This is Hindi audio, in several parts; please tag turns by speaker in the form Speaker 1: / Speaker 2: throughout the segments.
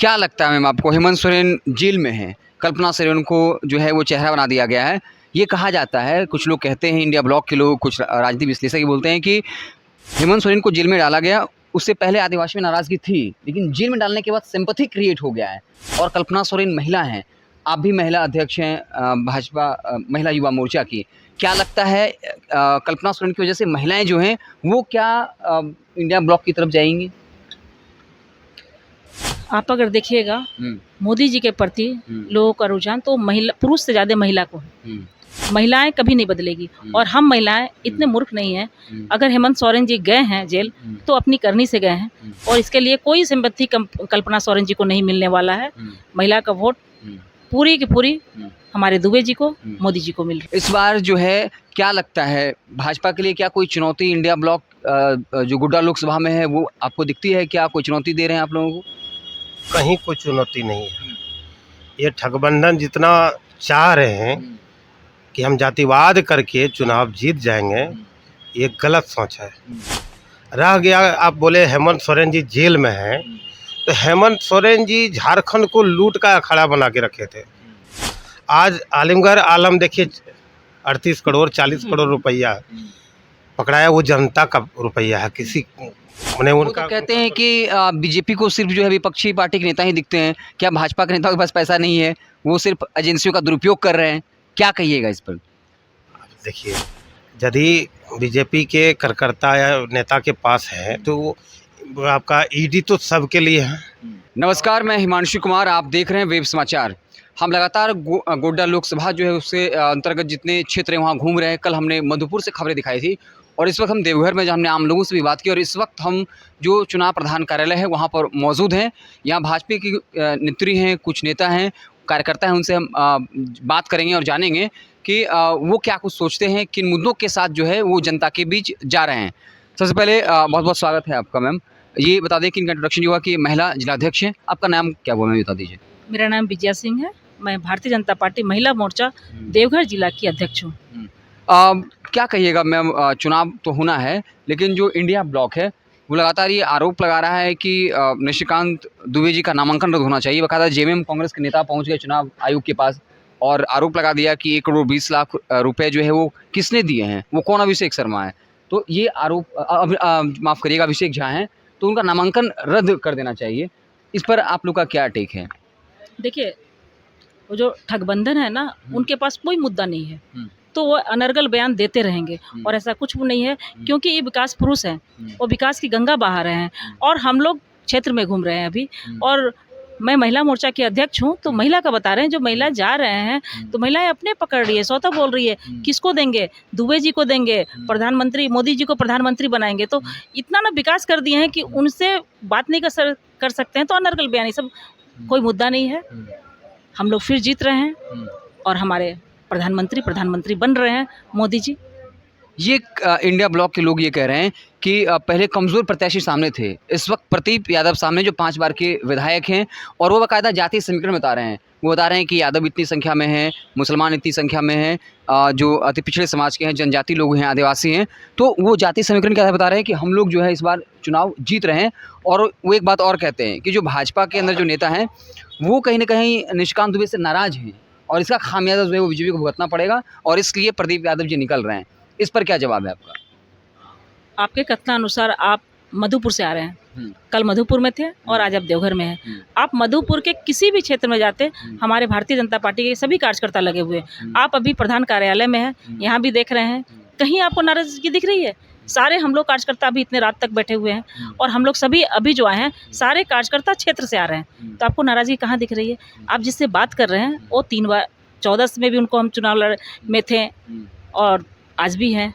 Speaker 1: क्या लगता है मैम आपको, हेमंत सोरेन जेल में है, कल्पना सोरेन को जो है वो चेहरा बना दिया गया है। ये कहा जाता है, कुछ लोग कहते हैं, इंडिया ब्लॉक के लोग, कुछ राजनीतिक विश्लेषक ये बोलते हैं कि हेमंत सोरेन को जेल में डाला गया, उससे पहले आदिवासी में नाराज़गी थी, लेकिन जेल में डालने के बाद सिंपैथी क्रिएट हो गया है। और कल्पना सोरेन महिला हैं, आप भी महिला अध्यक्ष हैं भाजपा महिला युवा मोर्चा की। क्या लगता है कल्पना सोरेन की वजह से महिलाएं जो हैं वो क्या इंडिया ब्लॉक की तरफ जाएंगी?
Speaker 2: आप अगर देखिएगा मोदी जी के प्रति लोगों का रुझान तो महिला पुरुष से ज़्यादा महिला को है। महिलाएं कभी नहीं बदलेगी और हम महिलाएं इतने मूर्ख नहीं हैं। अगर हेमंत सोरेन जी गए हैं जेल तो अपनी करनी से गए हैं और इसके लिए कोई सिंपैथी कल्पना सोरेन जी को नहीं मिलने वाला है। महिला का वोट पूरी की पूरी हमारे दुबे जी को, मोदी जी को मिल रही है।
Speaker 1: इस बार जो है क्या लगता है भाजपा के लिए क्या कोई चुनौती इंडिया ब्लॉक जो गोड्डा लोकसभा में है वो आपको दिखती है? क्या कोई चुनौती दे रहे हैं आप लोगों को?
Speaker 3: कहीं कोई चुनौती नहीं है। ये ठगबंधन जितना चाह रहे हैं कि हम जातिवाद करके चुनाव जीत जाएंगे, ये गलत सोच है। रह गया आप बोले हेमंत सोरेन जी जेल में हैं, तो हेमंत सोरेन जी झारखंड को लूट का अखाड़ा बना के रखे थे। आज आलमगढ़ आलम देखिए 38 करोड़ 40 करोड़ रुपया पकड़ाया, वो जनता का रुपया है। किसी उन्हें उनका
Speaker 1: तो कहते हैं कि बीजेपी को सिर्फ जो है विपक्षी पार्टी के नेता ही दिखते हैं। क्या भाजपा के नेताओं के पास पैसा नहीं है, वो सिर्फ एजेंसियों का दुरुपयोग कर रहे हैं? क्या कहिएगा इस पर?
Speaker 3: देखिए, यदि बीजेपी के कार्यकर्ता या नेता के पास है तो वो आपका ईडी तो सबके लिए है।
Speaker 1: नमस्कार, मैं हिमांशु कुमार, आप देख रहे हैं वेब समाचार। हम लगातार गोड्डा लोकसभा जो है उससे अंतर्गत जितने क्षेत्र हैं वहाँ घूम रहे हैं। कल हमने मधुपुर से खबरें दिखाई थी और इस वक्त हम देवघर में, जहाँ हमने आम लोगों से भी बात की, और इस वक्त हम जो चुनाव प्रधान कार्यालय है वहाँ पर मौजूद हैं। यहाँ भाजपा की नेत्री हैं, कुछ नेता हैं, कार्यकर्ता हैं, उनसे हम बात करेंगे और जानेंगे कि वो क्या कुछ सोचते हैं, किन मुद्दों के साथ जो है वो जनता के बीच जा रहे हैं। सबसे पहले बहुत बहुत स्वागत है आपका मैम। ये बता दें कि इनका इंट्रोडक्शन हुआ कि महिला जिलाध्यक्ष हैं। आपका नाम क्या हुआ, मैम बता दीजिए।
Speaker 2: मेरा नाम विजया सिंह है, मैं भारतीय जनता पार्टी महिला मोर्चा देवघर जिला की अध्यक्ष हूँ।
Speaker 1: क्या कहिएगा मैम, चुनाव तो होना है, लेकिन जो इंडिया ब्लॉक है वो लगातार ये आरोप लगा रहा है कि निशिकांत दुबे जी का नामांकन रद्द होना चाहिए। बाकायदा जेएमएम कांग्रेस के नेता पहुंच गए चुनाव आयोग के पास और आरोप लगा दिया कि 1 करोड़ 20 लाख रुपए जो है वो किसने दिए हैं, वो कौन अभिषेक शर्मा है। तो ये आरोप माफ़ करिएगा अभिषेक झा हैं, तो उनका नामांकन रद्द कर देना चाहिए। इस पर आप लोग का क्या टेक है?
Speaker 2: देखिए, वो जो ठगबंधन है ना, उनके पास कोई मुद्दा नहीं है, तो वो अनर्गल बयान देते रहेंगे और ऐसा कुछ भी नहीं है, क्योंकि ये विकास पुरुष हैं, वो विकास की गंगा बहा रहे हैं और हम लोग क्षेत्र में घूम रहे हैं अभी। और मैं महिला मोर्चा की अध्यक्ष हूँ, तो महिला का बता रहे हैं, जो महिला जा रहे हैं तो महिलाएं अपने पकड़ रही है, स्वतः बोल रही है किसको देंगे, दुबे जी को देंगे, प्रधानमंत्री मोदी जी को प्रधानमंत्री बनाएंगे। तो इतना ना विकास कर दिए हैं कि उनसे बात नहीं कर सकते हैं, तो अनर्गल बयान, ये सब कोई मुद्दा नहीं है। हम लोग फिर जीत रहे हैं और हमारे प्रधानमंत्री बन रहे हैं मोदी जी।
Speaker 1: ये इंडिया ब्लॉक के लोग ये कह रहे हैं कि पहले कमज़ोर प्रत्याशी सामने थे, इस वक्त प्रदीप यादव सामने जो 5 बार के विधायक हैं, और वो बाकायदा जातीय समीकरण बता रहे हैं। वो बता रहे हैं कि यादव इतनी संख्या में हैं, मुसलमान इतनी संख्या में हैं, जो अति पिछड़े समाज के हैं, जनजाति लोग हैं, आदिवासी हैं, तो वो जातीय समीकरण क्या बता रहे हैं कि हम लोग जो है इस बार चुनाव जीत रहे हैं। और वो एक बात और कहते हैं कि जो भाजपा के अंदर जो नेता हैं वो कहीं ना कहीं निशिकांत दुबे से नाराज़ हैं और इसका खामियाजा जो है वो बीजेपी को भुगतना पड़ेगा, और इसलिए प्रदीप यादव जी निकल रहे हैं। इस पर क्या जवाब है आपका?
Speaker 2: आपके कथनानुसार आप मधुपुर से आ रहे हैं, कल मधुपुर में थे और आज आप देवघर में हैं। आप मधुपुर के किसी भी क्षेत्र में जाते, हमारे भारतीय जनता पार्टी के सभी कार्यकर्ता लगे हुए हैं। आप अभी प्रधान कार्यालय में हैं, यहाँ भी देख रहे हैं, कहीं आपको नाराजगी दिख रही है? सारे हम लोग कार्यकर्ता अभी इतने रात तक बैठे हुए हैं और हम लोग सभी अभी जो आए हैं सारे कार्यकर्ता क्षेत्र से आ रहे हैं, तो आपको नाराजगी कहाँ दिख रही है? आप जिससे बात कर रहे हैं वो 3 बार 14 में भी उनको हम चुनाव लड़ में थे और आज भी हैं,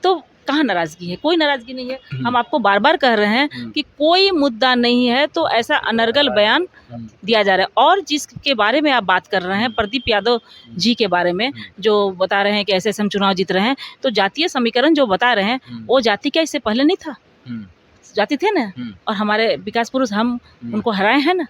Speaker 2: तो कहाँ नाराज़गी है? कोई नाराज़गी नहीं है। हम आपको बार बार कह रहे हैं कि कोई मुद्दा नहीं है, तो ऐसा अनर्गल बयान दिया जा रहा है। और जिसके बारे में आप बात कर रहे हैं, प्रदीप यादव जी के बारे में, जो बता रहे हैं कि ऐसे हम चुनाव जीत रहे हैं, तो जातीय समीकरण जो बता रहे हैं वो जाति क्या इससे पहले नहीं था? जाति थे ना, और हमारे विकास पुरुष हम उनको हराए हैं ना।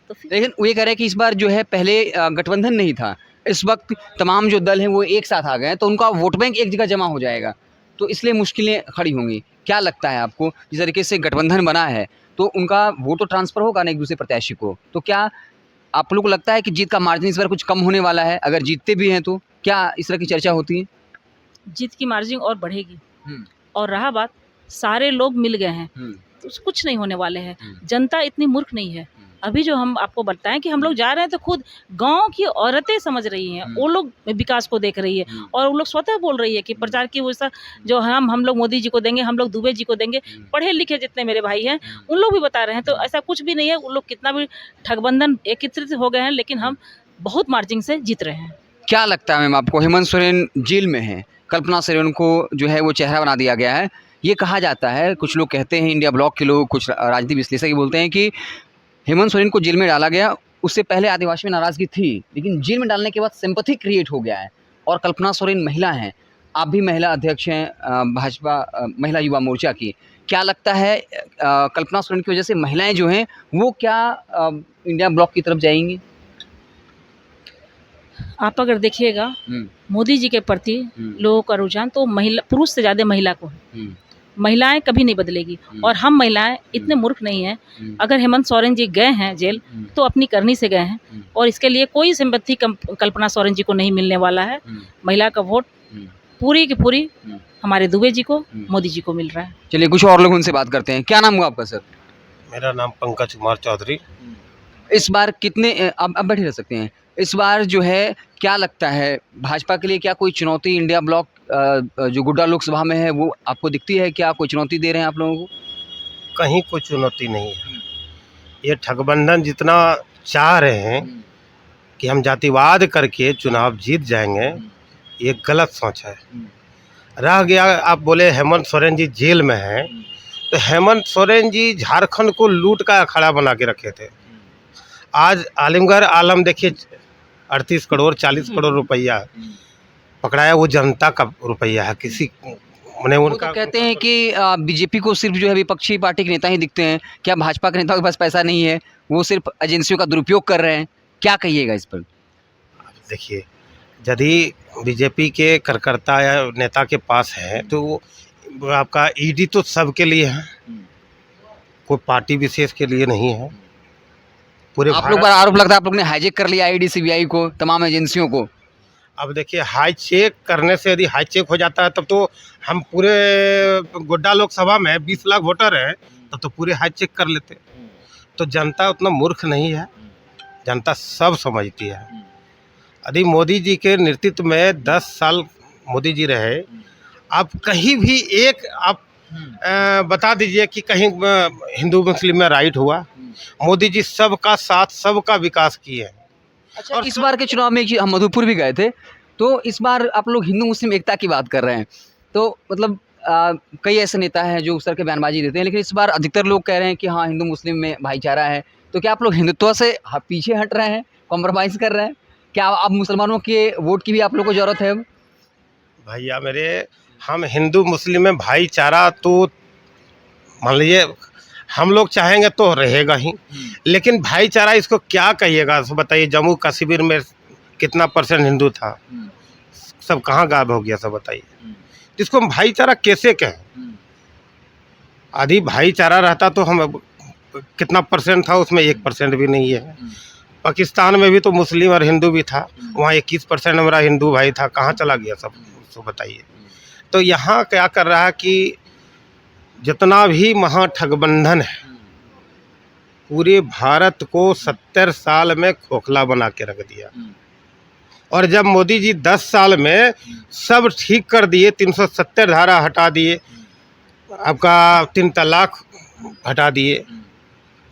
Speaker 2: तो
Speaker 1: लेकिन वो ये कह रहे हैं कि इस बार जो है पहले गठबंधन नहीं था, इस वक्त तमाम जो दल हैं वो एक साथ आ गए हैं, तो उनका वोट बैंक एक जगह जमा हो जाएगा, तो इसलिए मुश्किलें खड़ी होंगी। क्या लगता है आपको, जिस तरीके से गठबंधन बना है तो उनका वोट तो ट्रांसफ़र होगा ना एक दूसरे प्रत्याशी को। तो क्या आप लोग को लगता है कि जीत का मार्जिन इस बार कुछ कम होने वाला है? अगर जीतते भी हैं तो क्या इस तरह की चर्चा होती है?
Speaker 2: जीत की मार्जिन और बढ़ेगी।
Speaker 1: हुँ,
Speaker 2: और रहा बात, सारे लोग मिल गए हैं,
Speaker 1: हुँ,
Speaker 2: तो कुछ नहीं होने वाले हैं।
Speaker 1: हुँ,
Speaker 2: जनता इतनी मूर्ख नहीं है।
Speaker 1: हुँ,
Speaker 2: अभी जो हम आपको बताएँ कि हम लोग जा रहे हैं तो खुद गाँव की औरतें समझ रही हैं,
Speaker 1: हुँ।
Speaker 2: वो लोग विकास को देख रही है
Speaker 1: हुँ,
Speaker 2: और वो लोग स्वतः बोल रही है कि प्रचार की वजह जो हम लोग मोदी जी को देंगे, हम लोग दुबे जी को देंगे।
Speaker 1: हुँ,
Speaker 2: पढ़े-लिखे जितने मेरे भाई हैं,
Speaker 1: हुँ,
Speaker 2: उन लोग भी बता रहे हैं, तो ऐसा कुछ भी नहीं है। उन लोग कितना भी ठगबंधन एकत्रित हो गए हैं, लेकिन हम बहुत मार्जिन से जीत रहे हैं।
Speaker 1: क्या लगता है मैम आपको? हेमंत सोरेन जेल में हैं, कल्पना सोरेन को जो है वो चेहरा बना दिया गया है। ये कहा जाता है, कुछ लोग कहते हैं, इंडिया ब्लॉक के लोग, कुछ राजनीतिक विश्लेषक ये बोलते हैं कि हेमंत सोरेन को जेल में डाला गया, उससे पहले आदिवासी में नाराज़गी थी, लेकिन जेल में डालने के बाद सिंपैथी क्रिएट हो गया है। और कल्पना सोरेन महिला हैं, आप भी महिला अध्यक्ष हैं भाजपा महिला युवा मोर्चा की। क्या लगता है कल्पना सोरेन की वजह से महिलाएँ जो हैं वो क्या इंडिया ब्लॉक की तरफ जाएँगी?
Speaker 2: आप अगर देखिएगा,
Speaker 1: हुँ,
Speaker 2: मोदी जी के प्रति
Speaker 1: हुँ,
Speaker 2: लोगों का रुझान तो महिला पुरुष से ज़्यादा महिला को है।
Speaker 1: हुँ,
Speaker 2: महिलाएँ कभी नहीं बदलेगी और हम महिलाएँ इतने मूर्ख नहीं हैं।
Speaker 1: हुँ,
Speaker 2: अगर हेमंत सोरेन जी गए हैं जेल,
Speaker 1: हुँ,
Speaker 2: तो अपनी करनी से गए हैं
Speaker 1: हुँ,
Speaker 2: और इसके लिए कोई सिंपैथी कल्पना सोरेन जी को नहीं मिलने वाला है।
Speaker 1: हुँ,
Speaker 2: महिला का वोट
Speaker 1: हुँ,
Speaker 2: पूरी की पूरी
Speaker 1: हुँ।
Speaker 2: हमारे दुबे जी को,
Speaker 1: हुँ।
Speaker 2: मोदी जी को मिल रहा है।
Speaker 1: चलिए कुछ और लोग उनसे बात करते हैं। क्या नाम हुआ आपका सर?
Speaker 3: मेरा नाम पंकज कुमार चौधरी।
Speaker 1: इस बार कितने आप बैठे रह सकते हैं। इस बार जो है क्या लगता है भाजपा के लिए क्या कोई चुनौती इंडिया ब्लॉक जो गोड्डा लोकसभा में है वो आपको दिखती है? क्या कोई चुनौती दे रहे हैं आप लोगों को?
Speaker 3: कहीं कोई चुनौती नहीं है। ये ठगबंधन जितना चाह रहे हैं कि हम जातिवाद करके चुनाव जीत जाएंगे, ये गलत सोच है। रह गया, आप बोले हेमंत सोरेन जी जेल में हैं, तो हेमंत सोरेन जी झारखंड को लूट का अखाड़ा बना के रखे थे। आज आलमगढ़ आलम देखिए 38 करोड़ 40 करोड़ रुपया पकड़ाया, वो जनता का रुपया है। किसी मैंने
Speaker 1: वो
Speaker 3: उनका
Speaker 1: तो कहते हैं कि बीजेपी को सिर्फ जो है विपक्षी पार्टी के नेता ही दिखते हैं। क्या भाजपा के नेताओं के पास पैसा नहीं है? वो सिर्फ एजेंसियों का दुरुपयोग कर रहे हैं। क्या कहिएगा इस पर?
Speaker 3: देखिए, यदि बीजेपी के कार्यकर्ता या नेता के पास है तो वो आपका ईडी तो सबके लिए है, कोई पार्टी विशेष के लिए नहीं है। पूरे
Speaker 1: आप लोग पर आरोप लगता है आप लोग ने हाईजैक कर लिया ईडी सीबीआई को, तमाम एजेंसियों को।
Speaker 3: अब देखिए, हाई चेक करने से यदि हाई चेक हो जाता है तब तो हम पूरे गोड्डा लोकसभा में 20 लाख वोटर हैं, तब तो पूरे हाई चेक कर लेते। तो जनता उतना मूर्ख नहीं है, जनता सब समझती है। यदि मोदी जी के नेतृत्व में 10 साल मोदी जी रहे, आप कहीं भी एक आप बता दीजिए कि कहीं हिंदू मुस्लिम में राइट हुआ। मोदी जी सबका साथ सबका विकास किए हैं।
Speaker 1: अच्छा, और इस बार के चुनाव में एक चीज़, हम मधुपुर भी गए थे, तो इस बार आप लोग हिंदू मुस्लिम एकता की बात कर रहे हैं। तो मतलब कई ऐसे नेता हैं जो उस तरह के बयानबाजी देते हैं, लेकिन इस बार अधिकतर लोग कह रहे हैं कि हाँ, हिंदू मुस्लिम में भाईचारा है। तो क्या आप लोग हिंदुत्व से पीछे हट रहे हैं, कॉम्प्रोमाइज़ कर रहे हैं? क्या अब मुसलमानों के वोट की भी आप लोग को ज़रूरत है अब?
Speaker 3: भैया मेरे, हम हिंदू मुस्लिम में भाईचारा तो मान लीजिए हम लोग चाहेंगे तो रहेगा ही, लेकिन भाईचारा इसको क्या कहिएगा तो बताइए। जम्मू कश्मीर में कितना % हिंदू था, सब कहाँ गायब हो गया, सब बताइए। इसको हम भाईचारा कैसे कहें? आदि भाईचारा रहता तो हम कितना % था उसमें 1% भी नहीं है। पाकिस्तान में भी तो मुस्लिम और हिंदू भी था, वहाँ 21% हमारा हिंदू भाई था, कहाँ चला गया सब, तो बताइए। तो यहाँ क्या कर रहा है कि जितना भी महाठगबंधन है, पूरे भारत को 70 साल में खोखला बना के रख दिया। और जब मोदी जी 10 साल में सब ठीक कर दिए, 370 धारा हटा दिए, आपका 3 तलाक हटा दिए,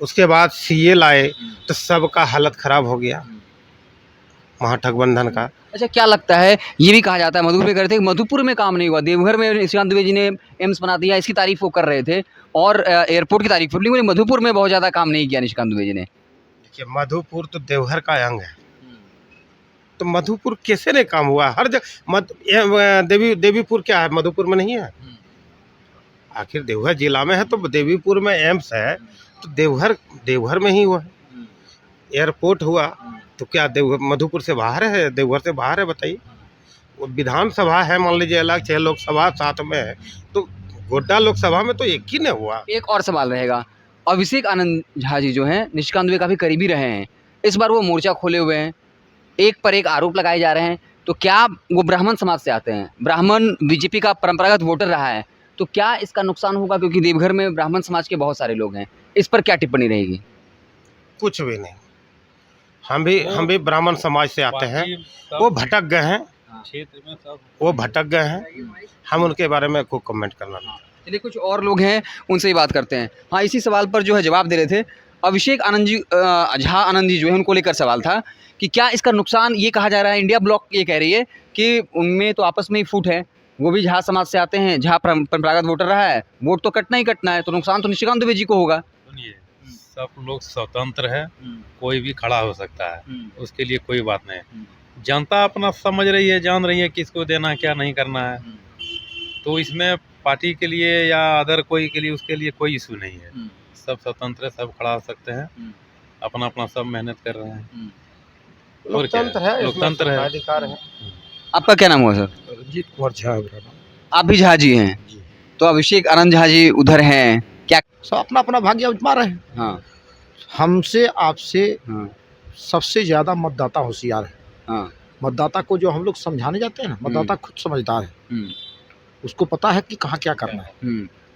Speaker 3: उसके बाद सीए लाए, तो सबका हालत ख़राब हो गया महाठगबंधन का।
Speaker 1: अच्छा, क्या लगता है, ये भी कहा जाता है मधुपुर में करते कि मधुपुर में काम नहीं हुआ, देवघर में निशिकांत दुबे जी ने एम्स बना दिया, इसकी तारीफ वो कर रहे थे और एयरपोर्ट की तारीफ, लेकिन मधुपुर में बहुत ज़्यादा काम नहीं किया निशिकांत दुबे जी ने।
Speaker 3: देखिए, मधुपुर तो देवघर का अंग है, तो मधुपुर कैसे नहीं काम हुआ? हर जगह देवीपुर क्या है, मधुपुर में नहीं है? आखिर देवघर जिला में है तो देवीपुर में एम्स है, तो देवघर में ही हुआ है। एयरपोर्ट हुआ तो क्या देवघर मधुपुर से बाहर है, देवघर से बाहर है? बताइए। वो विधानसभा है, मान लीजिए अलग, 6 लोकसभा साथ में है, तो गोड्डा लोकसभा में तो एक ही नहीं हुआ।
Speaker 1: एक और सवाल रहेगा, अभिषेक आनंद झा जी जो हैं निशिकांत दुबे काफ़ी करीबी रहे हैं, इस बार वो मोर्चा खोले हुए हैं, एक पर एक आरोप लगाए जा रहे हैं। तो क्या वो ब्राह्मण समाज से आते हैं, ब्राह्मण बीजेपी का परंपरागत वोटर रहा है, तो क्या इसका नुकसान होगा? क्योंकि देवघर में ब्राह्मण समाज के बहुत सारे लोग हैं, इस पर क्या टिप्पणी रहेगी?
Speaker 3: कुछ भी नहीं, हम भी ब्राह्मण समाज से आते हैं। वो भटक गए हैं,
Speaker 4: क्षेत्र में सब
Speaker 3: वो भटक गए हैं, हम उनके बारे में कोई कमेंट करना नहीं।
Speaker 1: चलिए कुछ और लोग हैं, उनसे ही बात करते हैं। हाँ, इसी सवाल पर जो है जवाब दे रहे थे अभिषेक आनंद जी, झा आनंद जी जो है, उनको लेकर सवाल था कि क्या इसका नुकसान, ये कहा जा रहा है, इंडिया ब्लॉक ये कह रही है कि उनमें तो आपस में ही फूट है, वो भी झा समाज से आते हैं, झा परंपरागत वोटर रहा है, वोट तो कटना ही कटना है, तो नुकसान तो निशिकांत दुबे जी को होगा।
Speaker 4: सुनिए, सब लोग स्वतंत्र है, कोई भी खड़ा हो सकता है, उसके लिए कोई बात नहीं। जनता अपना समझ रही है, जान रही है किसको देना क्या नहीं करना है, तो इसमें पार्टी के लिए या अदर कोई के लिए उसके लिए कोई इशू नहीं है। सब स्वतंत्र है, सब खड़ा हो सकते हैं, अपना अपना सब मेहनत कर रहे हैं। और क्या
Speaker 3: लोकतंत्र है,
Speaker 4: लोकतंत्र है,
Speaker 3: अधिकार है।
Speaker 1: आपका क्या नाम हुआ सर?
Speaker 3: रंजीत कुमार झा है मेरा नाम।
Speaker 1: आप भी झा जी हैं, तो अभिषेक आनंद झा जी उधर हैं, क्या?
Speaker 5: सब अपना अपना भाग्य आजमा रहे हैं।
Speaker 1: हाँ
Speaker 5: हमसे आपसे
Speaker 1: हाँ
Speaker 5: सबसे ज़्यादा मतदाता होशियार है।
Speaker 1: हाँ।
Speaker 5: मतदाता को जो हम लोग समझाने जाते हैं ना, मतदाता खुद समझदार है, उसको पता है कि कहाँ क्या करना है।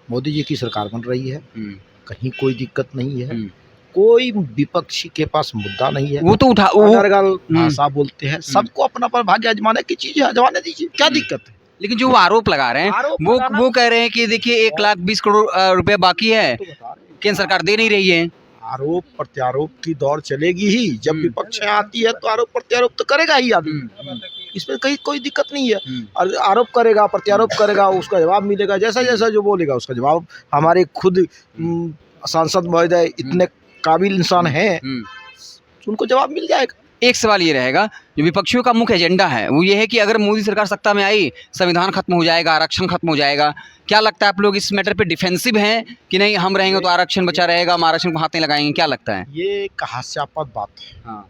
Speaker 5: मोदी जी की सरकार बन रही है, कहीं कोई दिक्कत नहीं है, कोई विपक्षी के पास मुद्दा नहीं है।
Speaker 1: वो तो उठा वो
Speaker 5: अनर्गल भाषा बोलते हैं, सबको अपना पर भाग्य आजमाने की चीज है, आजमाने दीजिए, क्या दिक्कत है?
Speaker 1: लेकिन जो वो आरोप लगा रहे हैं,
Speaker 5: आरोप
Speaker 1: वो
Speaker 5: लगाना-
Speaker 1: वो कह रहे हैं कि देखिए 1,20 करोड़ रुपए बाकी है,
Speaker 5: तो बता रहे हैं।
Speaker 1: केंद्र सरकार दे नहीं रही है।
Speaker 5: आरोप प्रत्यारोप की दौर चलेगी ही, जब विपक्ष आती है तो आरोप प्रत्यारोप तो करेगा ही आदमी, इसमें कहीं कोई दिक्कत नहीं है। और आरोप करेगा, प्रत्यारोप करेगा, उसका जवाब मिलेगा, जैसा जैसा जो बोलेगा उसका जवाब। हमारे खुद सांसद महोदय इतने काबिल इंसान हैं, उनको जवाब मिल जाएगा।
Speaker 1: एक सवाल ये रहेगा, जो विपक्षियों का मुख्य एजेंडा है वो ये है कि अगर मोदी सरकार सत्ता में आई, संविधान खत्म हो जाएगा, आरक्षण खत्म हो जाएगा। क्या लगता है, आप लोग इस मैटर पे डिफेंसिव हैं कि नहीं, हम रहेंगे तो आरक्षण बचा रहेगा, हम आरक्षण को हाथ नहीं लगाएंगे? क्या लगता है?
Speaker 5: ये हास्यास्पद बात है।
Speaker 1: हाँ।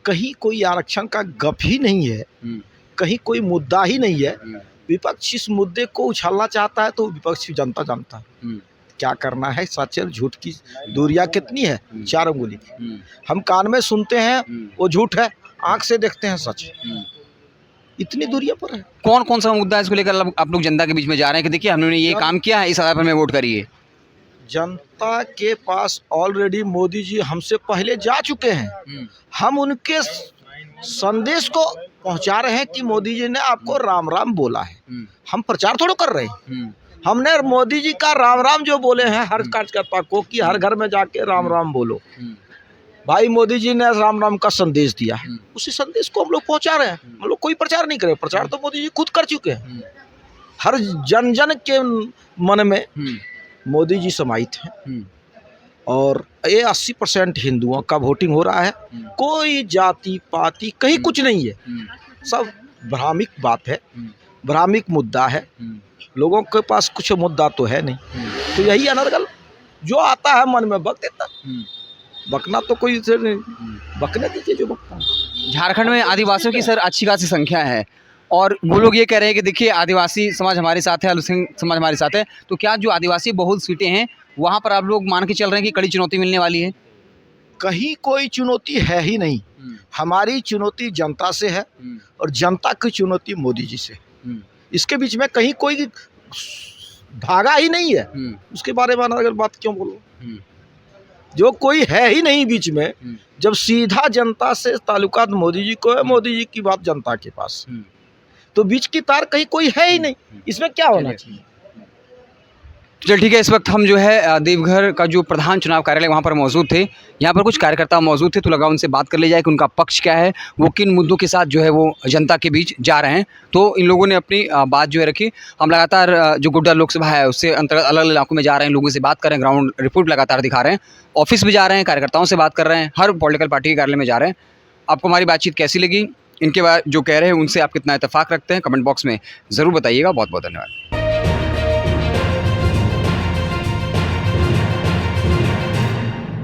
Speaker 5: कहीं कोई आरक्षण का गप ही नहीं है, कहीं कोई मुद्दा ही नहीं है। विपक्ष इस मुद्दे को उछालना चाहता है तो विपक्षी जनता जानता है क्या करना है। सच और झूठ की दूरियां कितनी है, 4 उंगली। हम कान में सुनते हैं वो झूठ है, आंख से देखते हैं सच, इतनी दूरियों पर है।
Speaker 1: कौन कौन सा मुद्दा है इसको लेकर आप लोग जनता के बीच में जा रहे हैं कि देखिए हमने ये काम किया है, इस आधार पर हमें वोट करिए?
Speaker 5: जनता के पास ऑलरेडी मोदी जी हमसे पहले जा चुके हैं, हम उनके संदेश को पहुंचा रहे हैं कि मोदी जी ने आपको राम राम बोला है। हम प्रचार थोड़ा कर रहे हैं, हमने मोदी जी का राम राम जो बोले हैं हर कार्यकर्ता को कि हर घर में जाके राम राम बोलो। भाई मोदी जी ने राम राम का संदेश दिया है, उसी संदेश को हम लोग पहुंचा रहे हैं। हम लोग कोई प्रचार नहीं करे, प्रचार तो मोदी जी खुद कर चुके हैं। हर जन जन के मन में मोदी जी समाहित हैं, और ये 80% हिंदुओं का वोटिंग हो रहा है। कोई जाति पाति कहीं कुछ नहीं है, सब भ्रामिक बात है, भ्रामिक मुद्दा है। लोगों के पास कुछ मुद्दा तो है नहीं, तो यही अनर्गल जो आता है मन में बक देता। बकना तो कोई से नहीं, बकने दीजिए जो बकता है।
Speaker 1: झारखंड में आदिवासियों की सर अच्छी खासी संख्या है, और वो लोग ये कह रहे हैं कि देखिए आदिवासी समाज हमारे साथ है, अल्पसंख्यक समाज हमारे साथ है, तो क्या जो आदिवासी बहुल सीटें हैं वहाँ पर आप लोग मान के चल रहे हैं कि कड़ी चुनौती मिलने वाली है?
Speaker 5: कहीं कोई चुनौती है ही नहीं। हमारी चुनौती जनता से है और जनता की चुनौती मोदी जी से। इसके बीच में कहीं कोई धागा ही नहीं है, उसके बारे में अगर बात क्यों बोलो? जो कोई है ही नहीं बीच में, जब सीधा जनता से ताल्लुकात मोदी जी को है, मोदी जी की बात जनता के पास, तो बीच की तार कहीं कोई है ही नहीं, इसमें क्या होना चाहिए?
Speaker 1: चल ठीक है, इस वक्त हम जो है देवघर का जो प्रधान चुनाव कार्यालय वहाँ पर मौजूद थे। यहाँ पर कुछ कार्यकर्ता मौजूद थे, तो लगा उनसे बात कर ली जाए कि उनका पक्ष क्या है, वो किन मुद्दों के साथ जो है वो जनता के बीच जा रहे हैं। तो इन लोगों ने अपनी बात जो है रखी। हम लगातार जो गोड्डा लोकसभा है उससे अंतर्गत अलग अलग इलाकों में जा रहे हैं, लोगों से बात कर रहे हैं, ग्राउंड रिपोर्ट लगातार दिखा रहे हैं, ऑफिस भी जा रहे हैं, कार्यकर्ताओं से बात कर रहे हैं, हर पॉलिटिकल पार्टी के कार्यालय में जा रहे हैं। आपको हमारी बातचीत कैसी लगी, इनके बाद जो कह रहे हैं उनसे आप कितना इत्तेफाक रखते हैं, कमेंट बॉक्स में ज़रूर बताइएगा। बहुत बहुत धन्यवाद।